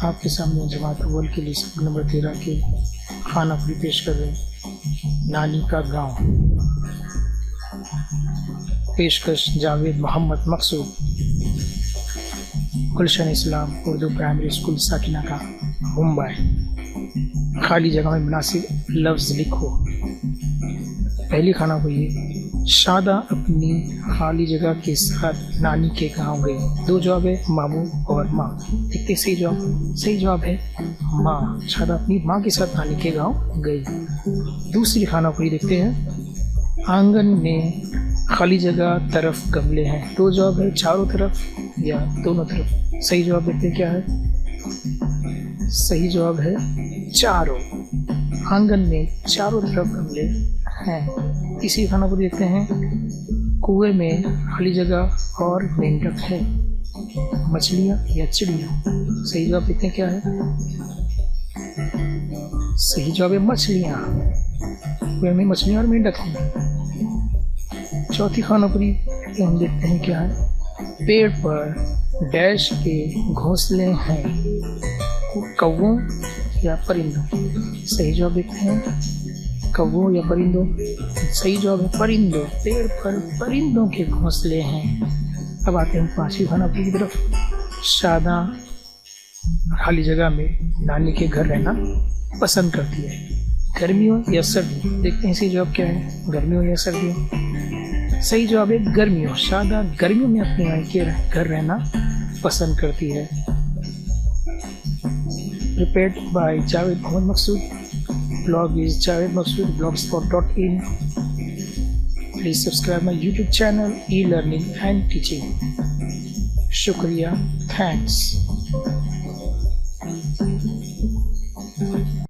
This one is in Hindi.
आपके सामने जमात अव्वल के लिए सबक नंबर 13 के खाना पूरी पेश कर रहे हैं। नानी का गांव। पेशकश जावेद मोहम्मद मकसूद, गुलशन इस्लाम उर्दू प्राइमरी स्कूल साकिना का, मुंबई। खाली जगह में मुनासिब लफ्ज़ लिखो। पहली खाना हुई, शादा अपनी खाली जगह के साथ नानी के गांव गई। दो जवाब है, मामू और माँ। देखते सही जवाब। सही जवाब है माँ। शादा अपनी माँ के साथ नानी के गांव गई। दूसरी खाना हुई देखते हैं, आंगन में खाली जगह तरफ गमले हैं। दो जवाब है, चारों तरफ या दोनों तरफ। सही जवाब देखते हैं क्या है। सही जवाब है चारों। आंगन में चारों तरफ गमले हैं। तीसरी खाना को देखते हैं, कुएं में खाली जगह और मेंढक है। मछलियाँ या चिड़िया। सही जवाब देखते हैं क्या है। सही जवाब है मछलियाँ। कुएं में मछलियाँ और मेंढक हैं। चौथी खाना पूरी हम देखते हैं क्या है, पेड़ पर डैश के घोंसले हैं। कौवों या परिंदों। सही जवाब देखते हैं, कौवों या परिंदों। सही जवाब है परिंदों। पेड़ पर परिंदों के घोंसले हैं। अब आते हैं पांचवी खाना की तरफ। शादा खाली जगह में नानी के घर रहना पसंद करती है। गर्मियों या सर्दियों। देखते हैं सही जवाब क्या है, गर्मियों या सर्दियों। सही जवाब है गर्मियों। शादा गर्मियों में अपने नानी के घर रहना पसंद करती है। Prepared by Javed Mohammad Maksud. Blog is Javed Maksud, blogspot.in. Please subscribe my YouTube channel, e-learning and teaching. Shukriya. Thanks.